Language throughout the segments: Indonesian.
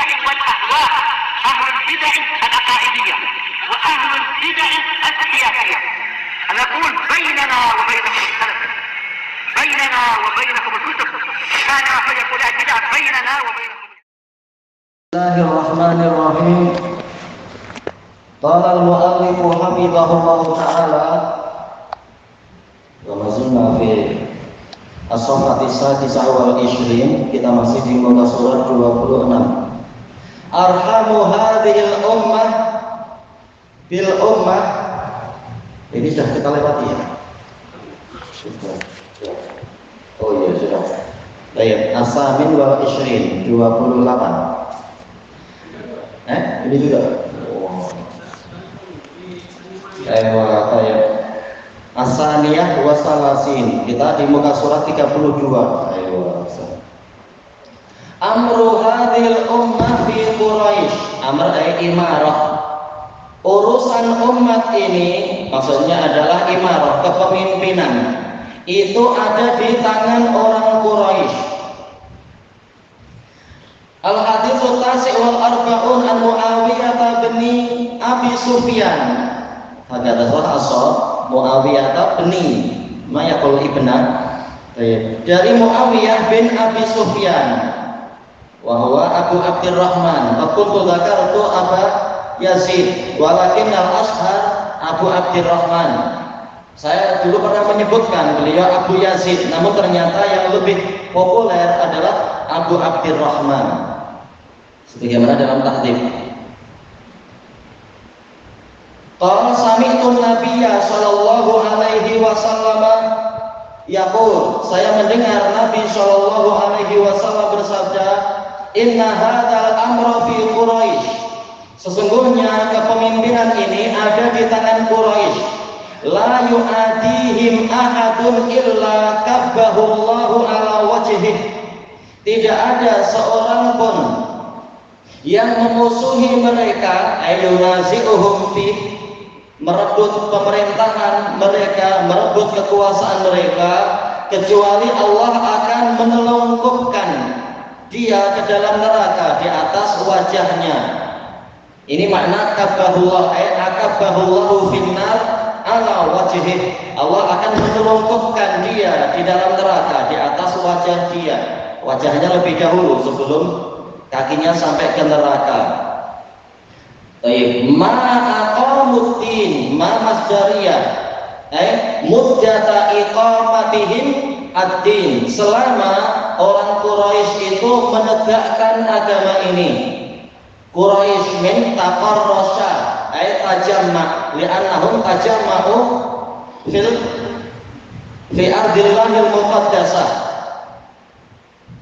البدع والأهواء، أهل البدع العقائدية وأهل البدع السياسية. نقول بيننا وبينكم السلف، بيننا وبينكم الكتب، كان فيقول البدع بيننا وبينكم. بسم الله الرحمن الرحيم. قال المؤلف حفظه الله تعالى وما زلنا في as-safhah as-sadisah wal 20. Kita masih di muka surat 26. Arhamu hadhil ummah bil ummah. Ini sudah kita lewati ya? Sudah. Oh iya sudah. Baik, as-samin wal 20, 28. Ini juga. As-saniyah wa salasin. Kita di muka surat 32. Amru hadhil ummah fi Quraisy. Amr imarah. Urusan umat ini maksudnya adalah imarah, kepemimpinan. Itu ada di tangan orang Quraisy. Al-haditsul tasi' wal arba'un an Muawiyah bin Abi Sufyan. Hadza asal Muawiyah bin ma yaqul ibna. Dari Muawiyah bin Abi Sufyan. Wa huwa Abu Abdurrahman. Aqultu dzakartu Aba Yazid, walakin al-ashhar Abu Abdurrahman. Saya dulu pernah menyebutkan beliau Abu Yazid, namun ternyata yang lebih populer adalah Abu Abdurrahman. Sebagaimana dalam tahdhib. Qala sami'tu Nabiyya sallallahu alaihi wasallam yaqul, saya mendengar Nabi sallallahu alaihi wasallam bersabda, inna hadzal amra fi Quraisy. Sesungguhnya kepemimpinan ini ada di tangan Quraisy. La yu'adihim ahadun illa kabbahu Allahu ala wajhihi. Tidak ada seorang pun yang memusuhi mereka, ayunazi'uhum fi, merebut pemerintahan mereka, merebut kekuasaan mereka, kecuali Allah akan menelungkupkan dia ke dalam neraka di atas wajahnya. Ini makna kabbahullah, akabbahullahu finnar ala wajhihi. Allah akan menelungkupkan dia di dalam neraka di atas wajah dia. Wajahnya lebih dahulu sebelum kakinya sampai ke neraka. Baik, ma aqamuddin, ma masdariyah. Muddata iqamatihim ad-din. Selama orang Quraisy itu menegakkan agama ini. Quraisy min taqarrasha, tajamma, li'annahum tajamma'u fi ardillahil muqaddasah.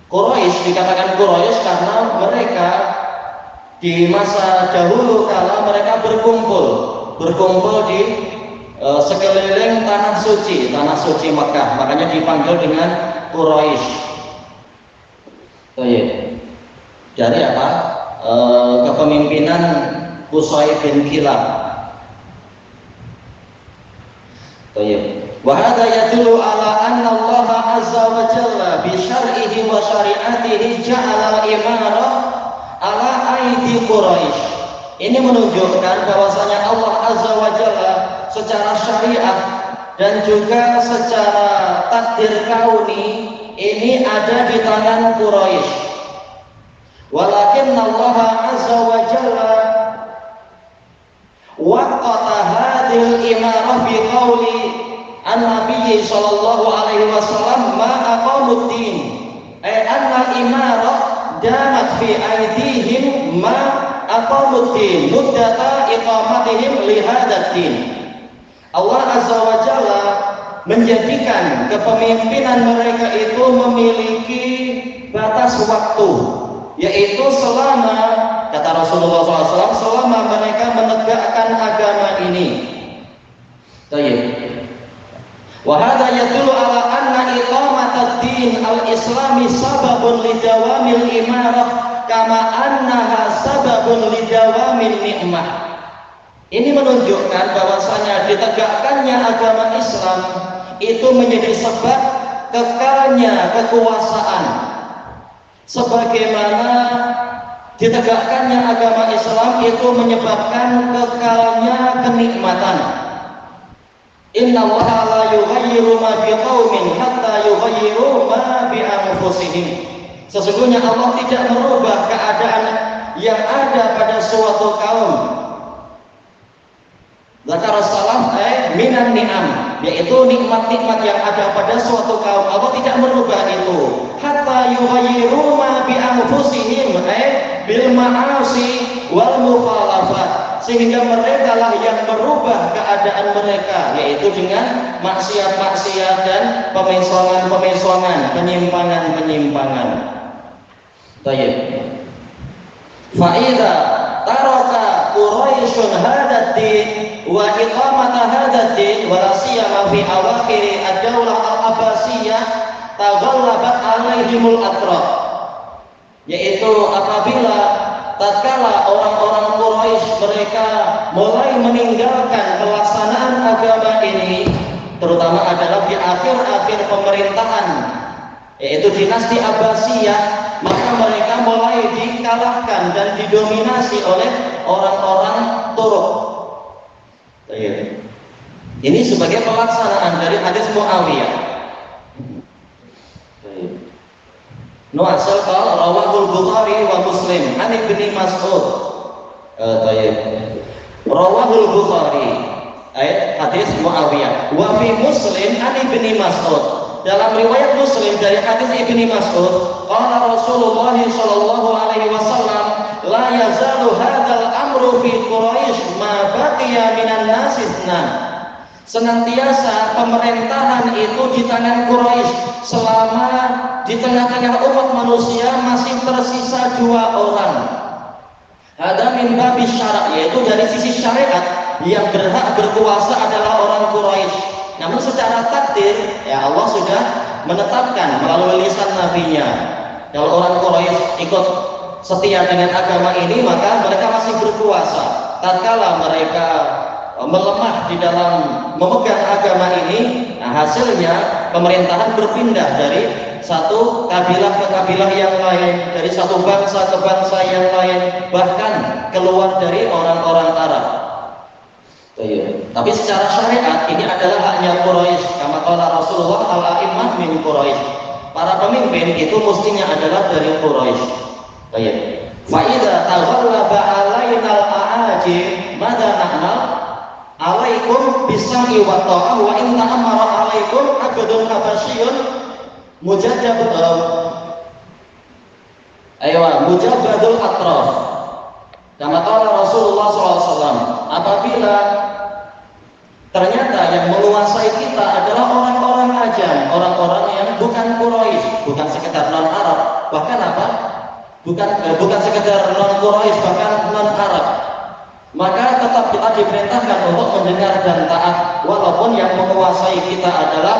Quraisy dikatakan Quraisy karena mereka di masa dahulu kala mereka berkumpul di sekeliling tanah suci Mekah, makanya dipanggil dengan Quraisy. Dari apa? Kepemimpinan Qusay bin Kilab. Wa hadza yadullu ala anna Allah azza wa jalla bi syar'ihi wa syari'atihi ja'ala al-imarah ala aidi Quraisy. Ini menunjukkan bahwasanya Allah azza wa jalla secara syariat dan juga secara takdir kauni ini ada di tangan Quraisy. Walakin Allah azza wa jalla waqata hadhil imarah bi qauli an-nabiy sallallahu alaihi wasallam ma aqamuddin, anna imarah damat fi aydihim ma aqamuddin muddata iqamatihim li hadzal din. Allah azza wa jalla menjadikan kepemimpinan mereka itu memiliki batas waktu, yaitu selama, kata Rasulullah SAW, selama mereka menegakkan agama ini. Wa hadza yadullu ala anna iqamatad din al-islami sababun li dawamil imarah kama annaha sababun li dawamil ni'mah. Ini menunjukkan bahwasanya ditegakkannya agama Islam itu menjadi sebab kekalnya kekuasaan, sebagaimana ditegakkannya agama Islam itu menyebabkan kekalnya kenikmatan. Innallaha la yughayyiru ma biqaumin hatta yughayyiru ma bi anfusihim. Sesungguhnya Allah tidak merubah keadaan yang ada pada suatu kaum. Zakar salaf minan ni'am, yaitu nikmat-nikmat yang ada pada suatu kaum. Allah tidak merubah itu. Hatta yughayyiru ma bi anfusihim bil ma'asi wal mukhalafat, sehingga mereka lah yang merubah keadaan mereka, yaitu dengan maksiat-maksiat dan pemisongan-pemisongan, penyimpangan-penyimpangan. Baik. Fa'idha taraka Quraisyun hadad din wa iqamata hadad din wa siyama fi awakhir ad-daulah al-Abbasiyah taghallabat alaihimul atraf, yaitu apabila tatkala orang-orang Quraisy mereka mulai meninggalkan pelaksanaan agama ini, terutama adalah di akhir-akhir pemerintahan yaitu dinasti Abbasiyah, maka mereka mulai dikalahkan dan didominasi oleh orang-orang Turk. Ini sebagai pelaksanaan dari hadis Muawiyah. Nu'asal qala rawahul Bukhari wa Muslim an Ibnu Mas'ud. Rawahul Bukhari hadis Muawiyah wa fi Muslim an Ibnu Mas'ud. Dalam riwayat Muslim dari hadis Ibnu Mas'ud, qala Rasulullah sallallahu alaihi wasallam, la yazalu hadzal amru fi Quraisy ma baqiya minan nasisna. Senantiasa pemerintahan itu di tangan Quraisy selama di tengah-tengah umat manusia masih tersisa 2 orang. Ada min babis syara', yaitu dari sisi syariat yang berhak berkuasa adalah orang Quraisy. Namun secara takdir, ya Allah sudah menetapkan melalui lisan nabinya, kalau orang Quraisy ikut setia dengan agama ini, maka mereka masih berkuasa. Tatkala mereka melemah di dalam memegang agama ini, nah hasilnya pemerintahan berpindah dari satu kabilah ke kabilah yang lain, dari satu bangsa ke bangsa yang lain, bahkan keluar dari orang-orang Arab. Tapi secara syariat ini adalah haknya Quraisy. Kama qala Rasulullah al-a'immah min Quraisy. Para pemimpin itu mestinya adalah dari Quraisy. Baik. Fa idza taghallaba 'alainal a'ajim madza na'mal? Alaikum bisam'i wa ta'ah wa in ta'amara 'alaikum 'abdun habasyun mujabadul atraf. Kama qala Rasulullah SAW, apabila ternyata yang menguasai kita adalah orang-orang ajam, orang-orang yang bukan Quraisy, bukan sekedar non-Arab, bahkan apa? Bukan sekedar non-Quraisy, bahkan non-Arab. Maka tetap kita diperintahkan untuk mendengar dan taat, walaupun yang menguasai kita adalah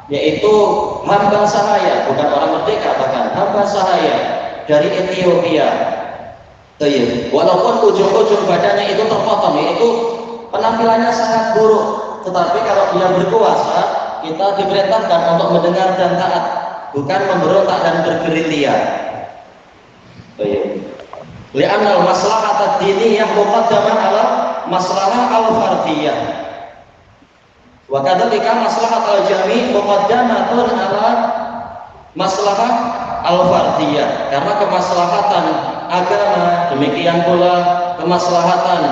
yaitu hamba sahaya, bukan orang merdeka, bahkan hamba sahaya dari Ethiopia. Walaupun ujung-ujung badannya itu terpotong, yaitu penampilannya sangat buruk, tetapi kalau dia berkuasa, kita diperintahkan untuk mendengar dan taat, bukan memberontak dan bergerilya. Li'annal maslahat ad-diniyah muqaddaman ala maslahah al-fardiyah. Wa kadzalika maslahat al-jami' muqaddamatun ala maslahah al-fardiyah. Karena kemaslahatan agama, demikian pula kemaslahatan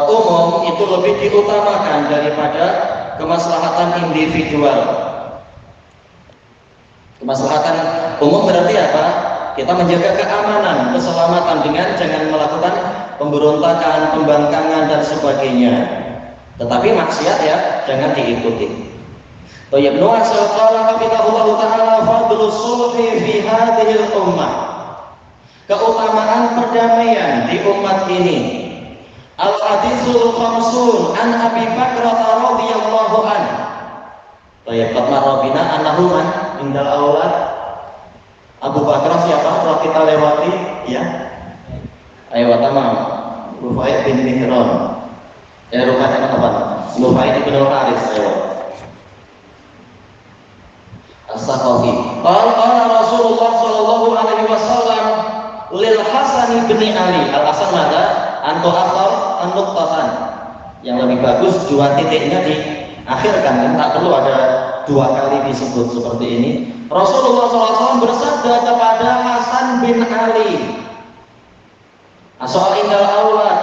umum itu lebih diutamakan daripada kemaslahatan individual. Kemaslahatan umum berarti apa? Kita menjaga keamanan, keselamatan dengan jangan melakukan pemberontakan, pembangkangan dan sebagainya. Tetapi maksiat ya jangan diikuti. Ibnu Asal qala hafizahullah taala fadlu sulhi fi hadhil ummah. Keutamaan perdamaian di umat ini. Al-haditsul khamsun an Abi Bakrah radhiyallahu anhu. Tayyib Rabina annahu man indal aulad. Abu Bakar siapa? Kalau kita lewati, ya. Ayo tamam. Rufai bin Mihran. Rufai apa? Rufai bin Haris. Ayo. As-Saqafi. Qala Rasulullah sallallahu alaihi wasallam lil Hasan Hasan bin Ali. Al Hasan maka antu akhar an-nuqtatan. Yang lebih bagus dua titiknya diakhirkan, kan tak perlu ada dua kali disebut seperti ini. Rasulullah SAW bersabda kepada Hasan bin Ali, asal indal aulad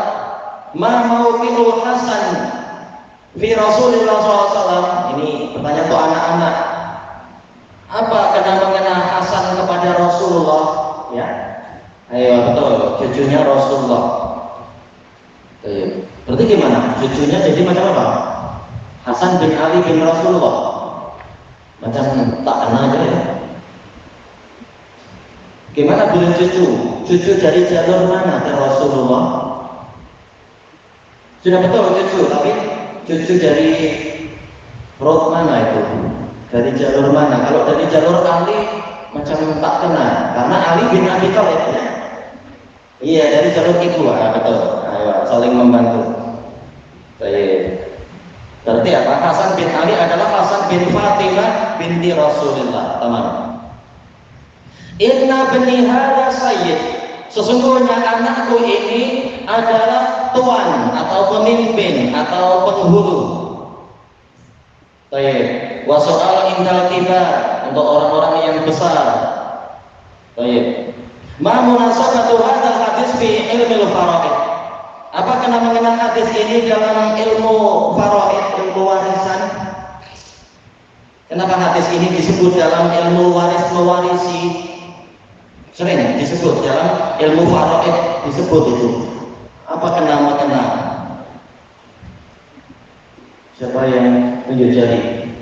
ma mauqiful Hasan fi Rasulullah SAW. Ini pertanyaan untuk anak-anak. Apa kena-mengena Hasan kepada Rasulullah? Ya, ayo betul, cucunya Rasulullah. Berarti gimana? Cucunya jadi macam apa? Hasan bin Ali bin Rasulullah. Macam tak kenal aja ya. Gimana bila cucu? Cucu dari jalur mana ke Rasulullah? Sudah betul cucu, tapi cucu dari road mana itu? Dari jalur mana? Kalau dari jalur Ali macam tak kenal, karena Ali bin Abi Thalib ya. Iya, dari jalur ibu, betul. Ayo saling membantu. Baik. Berarti apa? Hasan bin Ali adalah Hasan bin Fatimah binti Rasulullah, teman. Inna bani hada sayyid. Sesungguhnya anakku ini adalah tuan atau pemimpin atau penghulu. Baik. Wa soal indal kibar, untuk orang-orang yang besar. Baik. Ma munasabatu hadzal hadis fi ilmil faraid. Apa kena mengenal hadis ini dalam ilmu faraid, ilmu warisan? Kenapa hadis ini disebut dalam ilmu waris mewarisi? Sering disebut dalam ilmu faraid, disebut itu. Apa kena mengenal? Siapa yang tunjuk jari?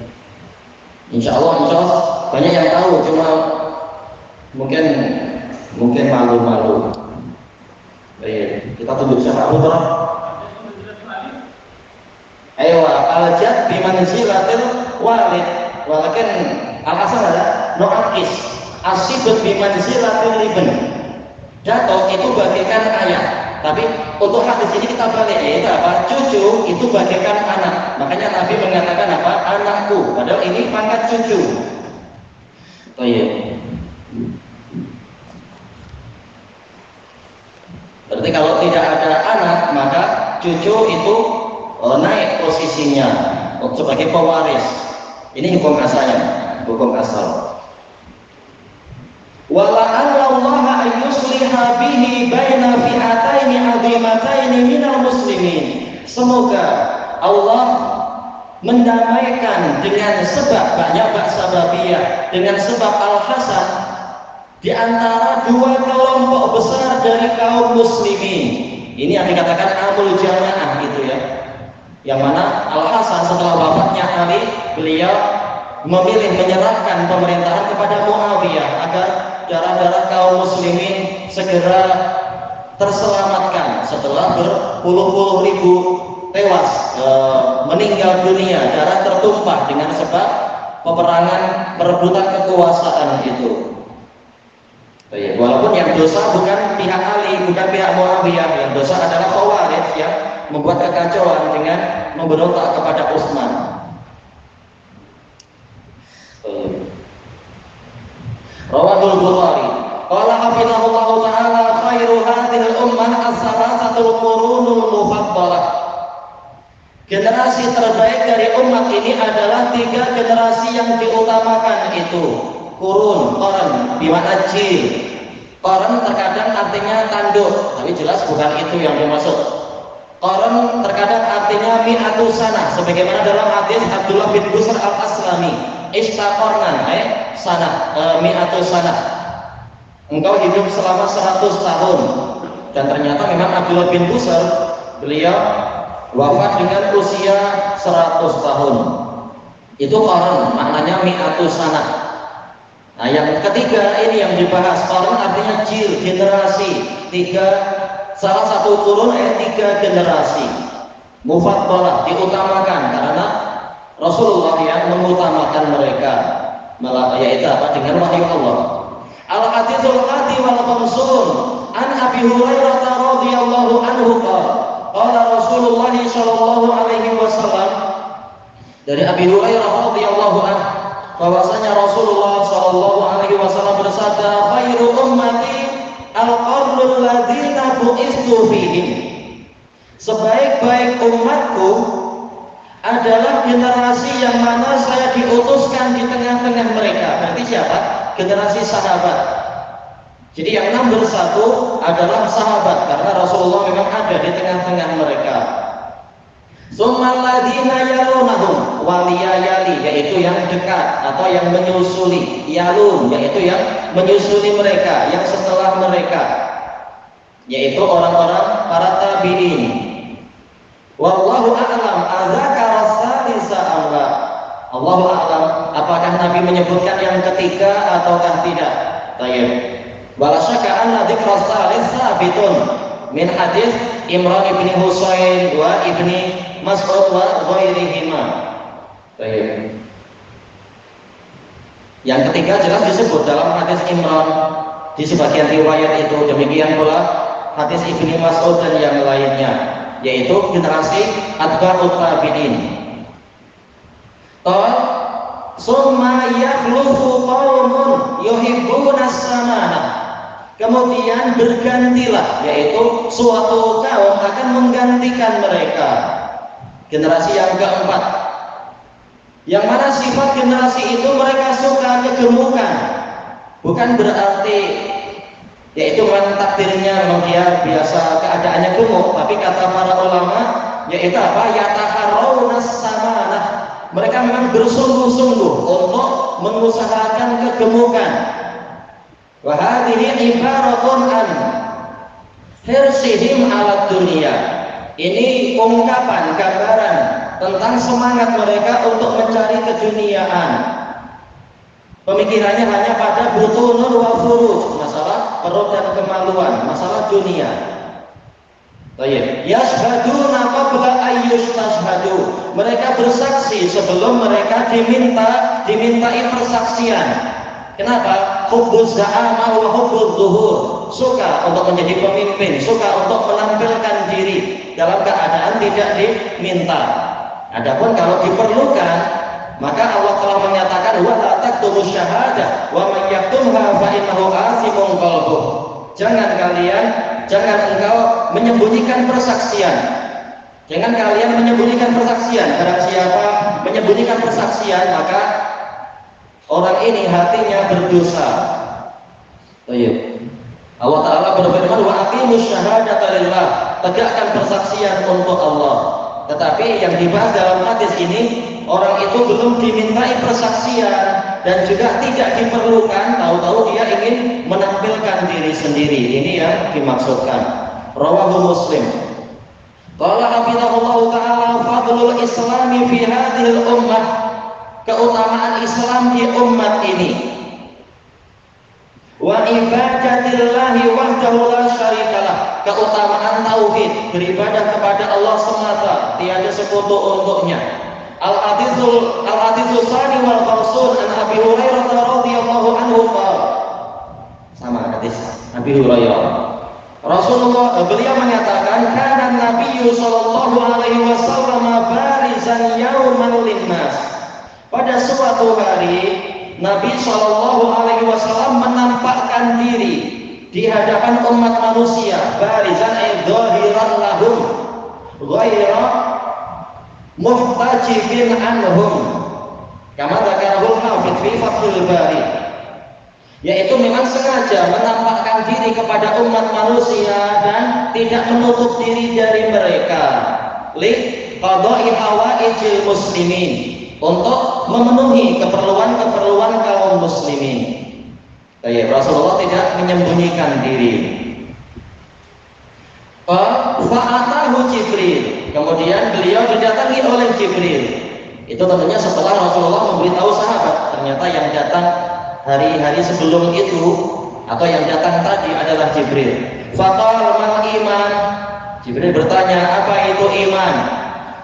Insya Allah banyak yang tahu, cuma mungkin malu-malu. Kita tunjuk siapa? Abu Bakar. Ayo, al-jad bimanzilatil walid. Walakin al-asal ada no'akis asibut bimanzilatil ibn. Jatuh itu bagaikan ayah. Tapi untuk hadis ini kita balik, yaitu apa? Cucu itu bagaikan anak. Makanya Nabi mengatakan apa? Anakku. Padahal ini pangkat cucu. Oh iya. Berarti kalau tidak ada anak, maka cucu itu naik posisinya sebagai pewaris. Ini hukum asalnya, hukum asal. Wala'allallaha ayyusliha bihi baina fi'ataini 'azimataini minal muslimin. Semoga Allah mendamaikan dengan sebab banyak sababiyah, dengan sebab al-hasan di antara dua kelompok besar dari kaum muslimin. Ini yang dikatakan amul jamaah gitu ya. Yang mana Al-Hasan setelah wafatnya Ali, beliau memilih menyerahkan pemerintahan kepada Muawiyah agar darah-darah kaum muslimin segera terselamatkan setelah berpuluh-puluh ribu tewas meninggal dunia, darah tertumpah dengan sebab peperangan perebutan kekuasaan itu. Walaupun yang dosa bukan pihak Ali, bukan pihak Muawiyah, yang dosa adalah Khawarij yang membuat kekacauan dengan memberontak kepada Utsman. Rawahul Bukhari. Qala hafizahullah taala khairu hadhil ummah as-salasatul qurunul mufaddalah. Generasi terbaik dari umat ini adalah tiga generasi yang diutamakan itu. Kurun, koran, bimakna jil. Koran terkadang artinya tanduk, tapi jelas bukan itu yang dimaksud. Koran terkadang artinya mi'atu sanah, sebagaimana dalam hadis Abdullah bin Busr al-Aslami, istaqornan, sanah, mi'atu sanah. Engkau hidup selama 100 tahun. Dan ternyata memang Abdullah bin Busr, beliau wafat dengan usia 100 tahun. Itu koran, maknanya mi'atu sanah. Nah, yang ketiga ini yang dibahas, koran artinya jil, generasi. Salah satu turun tiga generasi. Mufaddalah, diutamakan karena Rasulullah yang mengutamakan mereka, yaitu apa? Dengan wahyu Allah. Al-hadithul hadi wal khamsun an Abi Hurairah radhiyallahu anhu qala Rasulullah sallallahu alaihi wasallam, dari Abi Hurairah radhiyallahu anhu bahwasanya Rasulullah sallallahu alaihi wasallam bersabda, khairu ummati al-qarnul ladzi bu'istu fihim. Sebaik-baik umatku adalah generasi yang mana saya diutuskan di tengah-tengah mereka. Berarti siapa? Generasi sahabat. Jadi yang nomor satu adalah sahabat, karena Rasulullah memang ada di tengah-tengah mereka. Tsummal ladzina yalunahum waliya yali, yaitu yang dekat atau yang menyusuli, yalun yaitu yang menyusuli mereka, yang setelah mereka, yaitu orang-orang para tabi'in. Wallahu a'lam adzakara salisa amla. Allahu a'lam, apakah Nabi menyebutkan yang ketiga ataukah tidak? Baik. Wala syakka anna dzikra salis sabitun min hadis Imran ibn Husain wa ibni Mas'ud wa ghairihima. Baik. Yang ketiga jelas disebut dalam hadis Imran di sebagian riwayat itu, demikian pula hadis Ibnu Mas'ud dan yang lainnya, yaitu generasi atba'ut tabi'in. Summa yakhlufu qaumun yuhibbuna as-samanah. Kemudian bergantilah, yaitu suatu kaum akan menggantikan mereka. Generasi yang keempat, yang mana sifat generasi itu mereka suka kegemukan. Bukan berarti yaitu takdirnya memang dia biasa keadaannya gemuk, tapi kata para ulama yaitu apa? Yataharrawnas samanah. Mereka memang bersungguh-sungguh untuk mengusahakan kegemukan. Wa hadhihi ibaratun an hirsihim ala dunia. Ini ungkapan, gambaran tentang semangat mereka untuk mencari keduniaan. Pemikirannya hanya pada butunun wa furuj, masalah perut dan kemaluan, masalah dunia. Baik. Yashhaduna qabla ayyustashhadu. Mereka bersaksi sebelum mereka dimintai persaksian. Kenapa? Hubbuz za'amah wa hubbuz zuhur. Suka untuk menjadi pemimpin, suka untuk menampilkan diri dalam keadaan tidak diminta. Adapun kalau diperlukan, maka Allah telah menyatakan wa la taktumus syahadah wa man yaktumha fa innahu asimun qalbuh. Jangan engkau menyembunyikan persaksian. Jangan kalian menyembunyikan persaksian. Barang siapa menyembunyikan persaksian, maka orang ini hatinya berdosa. Baik. Allah Ta'ala berfirman wa aqimus syahadata lillah. Tegakkan persaksian untuk Allah. Tetapi yang dibahas dalam hadis ini, orang itu belum dimintai persaksian dan juga tidak diperlukan, tahu-tahu dia ingin menampilkan diri sendiri. Ini yang dimaksudkan. Rawahu Muslim. Qala hafizahullahu ta'ala fadlul islami fi hadhil ummah. Keutamaan Islam di umat ini. Wa ibadatillahi wahdahu la syarikalah. Keutamaan tauhid, beribadah kepada Allah semata, tiada sekutu untuknya. Al-haditsul tsani wal khamsun an Abi Hurairah radhiyallahu anhu qala. Sama hadis Abi Hurairah. Rasulullah beliau menyatakan kana Nabi sallallahu alaihi wasallam barizan yauman linnas. Pada suatu hari Nabi Shallallahu Alaihi Wasallam menampakkan diri di hadapan umat manusia. Barizan zahiran lahum, ghaira muhtajibin anhum. Kama dzakarahul hafidz fi Fathul Bari. Yaitu memang sengaja menampakkan diri kepada umat manusia dan tidak menutup diri dari mereka. Li qada'i hawaijil muslimin. Untuk memenuhi keperluan kaum muslimin. Baik, Rasulullah tidak menyembunyikan diri. Fa'atahu Jibril. Kemudian beliau didatangi oleh Jibril. Itu tentunya setelah Rasulullah memberitahu sahabat. Ternyata yang datang hari-hari sebelum itu atau yang datang tadi adalah Jibril. Faqala mal iman. Jibril bertanya, apa itu iman?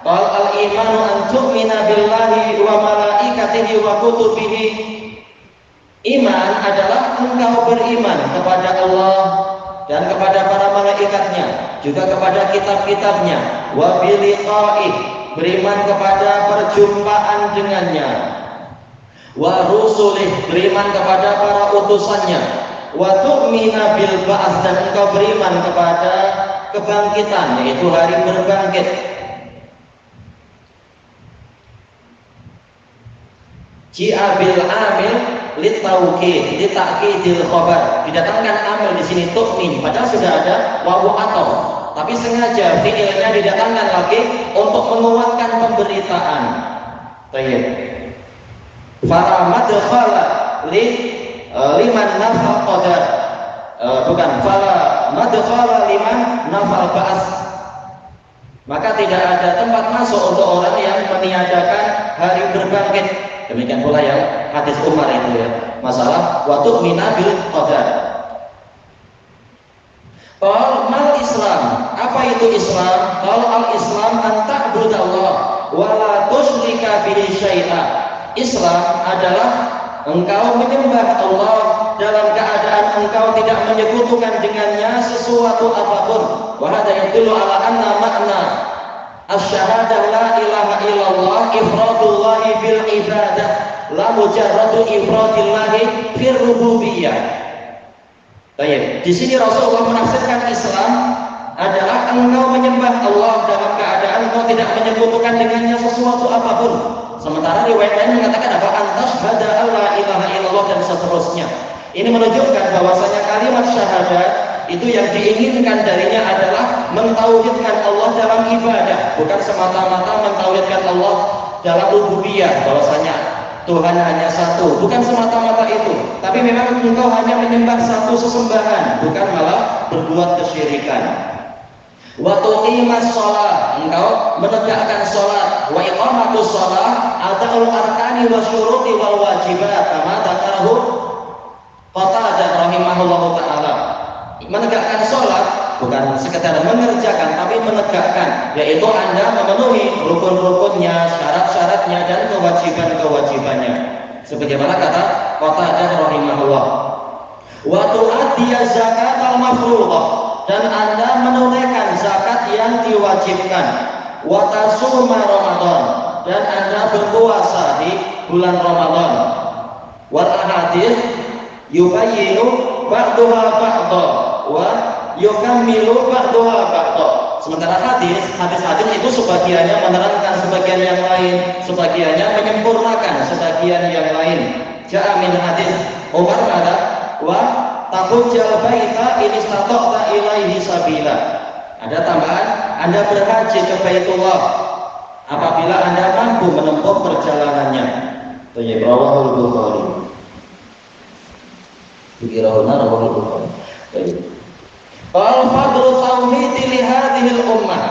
Qal al-imanu an tu'mina billahi wa malaikatihi wa kutubihi. Iman adalah engkau beriman kepada Allah dan kepada para malaikatnya, juga kepada kitab-kitabnya. Wa biliqa'ih, beriman kepada perjumpaan dengannya. Wa rusulih, beriman kepada para utusannya. Wa tu'mina bil ba'ats, dan engkau beriman kepada kebangkitan, yaitu hari berbangkit. Ji'a bil amil litauqid litakidil khabar. Didatangkan amil di sini tu'min, padahal sudah ada wawu atau, tapi sengaja fi'ilnya didatangkan lagi untuk menguatkan pemberitaan. Baik. Fala madkhala liman nafal qadar. Bukan fala madkhala liman nafal ba'as. Maka tidak ada tempat masuk untuk orang yang meniadakan hari berbangkit. Demikian pula yang hadis Umar itu ya, masalah wa tu'mina bil qadar. Qal mal Islam, apa itu Islam? Qal al Islam an ta'budallah wa la tusyrika bihi syai'a. Islam adalah engkau menyembah Allah dalam keadaan engkau tidak menyekutukan dengannya sesuatu apapun. Wa hadza yadullu ala anna makna asy-syahadah la ilaha illallah ifradullahi bil ibadah la mujarradu ifradillahi fir rububiyyah. Baik, di sini Rasulullah menafsirkan Islam adalah engkau menyembah Allah dalam keadaan engkau tidak menyekutukan dengannya sesuatu apapun. Sementara riwayat lain mengatakan apa? Antasyhada alla ilaha illallah dan seterusnya. Ini menunjukkan bahwasanya kalimat syahadat itu yang diinginkan darinya adalah mentauhidkan Allah dalam ibadah, bukan semata-mata mentauhidkan Allah dalam rububiyah, bahwasanya Tuhan hanya satu, bukan semata-mata itu, tapi memang engkau hanya menyembah satu sesembahan, bukan malah berbuat kesyirikan. Wa tuqimas shalah, engkau menegakkan salat, wa iqamatus shalah adaul arkani wa syuruti wal wajibat, kama dzakarahu Qatadah rahimahullahu taala. Menegakkan sholat bukan sekedar mengerjakan, tapi menegakkan, yaitu Anda memenuhi rukun-rukunnya, syarat-syaratnya, dan kewajiban-kewajibannya. Sebagaimana kata Qatadah rahimahullah. Wa tu'addiya zakat al-mafruḍah, dan Anda menunaikan zakat yang diwajibkan. Wa tasuma Ramadan, dan Anda berpuasa di bulan Ramadan. Wal ahadits yubayyinu ba'daha ba'dha wa yukammilu ba'daha ba'dha. Sementara hadis itu sebagiannya menerangkan sebagian yang lain, sebagiannya menyempurnakan sebagian yang lain. Ja'a min hadis Umar ada wa tahujjal baita in istata'ta ilaihi sabila. Ada tambahan, Anda berhaji ke Baitullah apabila Anda mampu menempuh perjalanannya. Thayyib, rawahul Bukhari. Dikirauna rawahul Bukhari. Al-fadlu tauhid li hadhil ummah.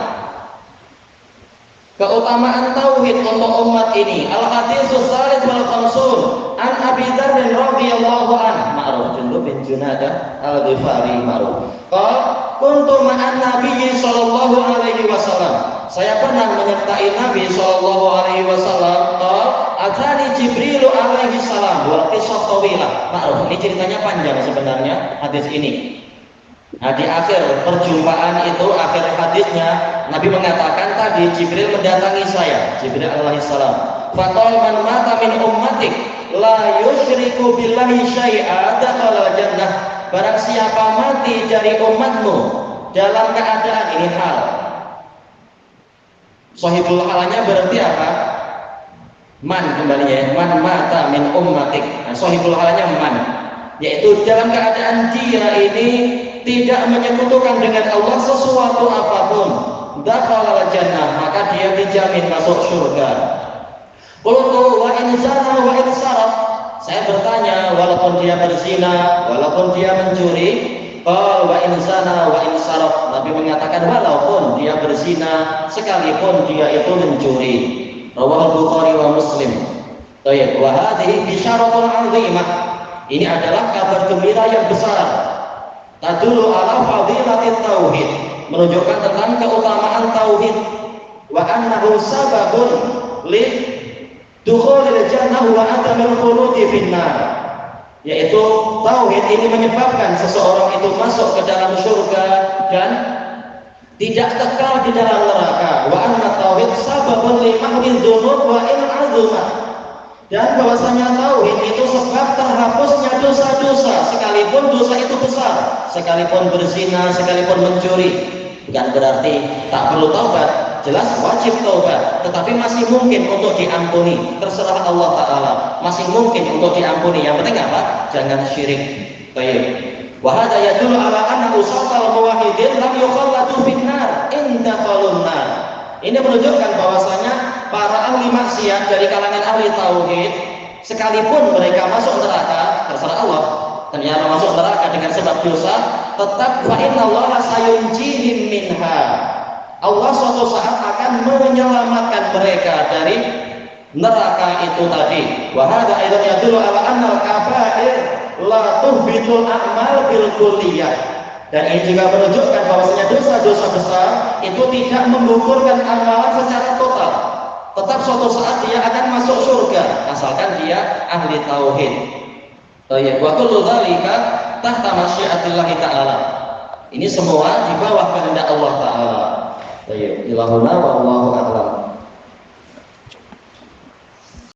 Keutamaan tauhid untuk umat ini. Al-haditsus salis wal khamsun an Abi Dzar radhiyallahu anhu, ma'ruf Jundub bin Junadah al-Ghifari ma'ruf. Kuntu ma'an Nabi sallallahu alaihi wasallam. Saya pernah menyertai Nabi sallallahu alaihi wasallam. Atani Jibril alaihi salam. Wa qissah tawilah. Ma'ruf, ini ceritanya panjang sebenarnya hadis ini. Nah, di akhir perjumpaan itu, akhir hadisnya, Nabi mengatakan tadi Jibril mendatangi saya, Jibril alaihissalam. Faqala man mata min ummatik la yusyriku billahi syai'a dakhala jannah. Barang siapa mati dari umatmu dalam keadaan ini hal. Shahihul halanya berarti apa? Man kembalinya ya. Man mata min ummatik. Nah, shahihul halanya man, yaitu dalam keadaan dia ini tidak menyekutukan dengan Allah sesuatu apapun, dakhala jannah, maka dia dijamin masuk surga. Qultu wa in zana wa in saraf. Saya bertanya, walaupun dia berzina, walaupun dia mencuri, qala wa in zana wa in saraf. Nabi mengatakan walaupun dia berzina, sekalipun dia itu mencuri. Rawahul Bukhari wa Muslim. Baik, wa hadhihi bisyaratun 'azimah. Ini adalah kabar gembira yang besar. Tadullu ala fadilatit tauhid, menunjukkan tentang keutamaan tauhid. Wa annahu sababun li dukhulil jannah wa adamil khuludi finnar, yaitu tauhid ini menyebabkan seseorang itu masuk ke dalam surga dan tidak kekal di dalam neraka. Wa anna tauhid sababun li mahwil dzunub wa in azuma, dan bahwasanya tauhid itu sebab terhapusnya dosa-dosa, sekalipun dosa itu besar, sekalipun berzina, sekalipun mencuri. Bukan berarti tak perlu taubat, jelas wajib taubat, tetapi masih mungkin untuk diampuni. Terserah Allah Ta'ala, masih mungkin untuk diampuni. Yang penting apa? Jangan syirik. Baik. Wa hadza yadullu ala anna usatal muwahhidin lam yukhalladu finnar inda qalunnar. Ini menunjukkan bahwasanya para ahli maksiat dari kalangan ahli tauhid, sekalipun mereka masuk neraka, terserah Allah, ternyata masuk neraka dengan sebab dosa, tetap fa innallaha sayunjihim minha. Allah suatu saat akan menyelamatkan mereka dari neraka itu tadi. Wa hadza aidan yadullu ala anna al-kaba'ir la tuhbitul a'mal bil kulliyah. Dan ini juga menunjukkan bahwasanya dosa-dosa besar itu tidak menggugurkan amalan secara total. Tetap suatu saat dia akan masuk surga asalkan dia ahli tauhid. Wa kullu dzalika tahta masyiatillah ta'ala. Ini semua di bawah kehendak Allah Ta'ala. Ilahuna wallahu a'lam.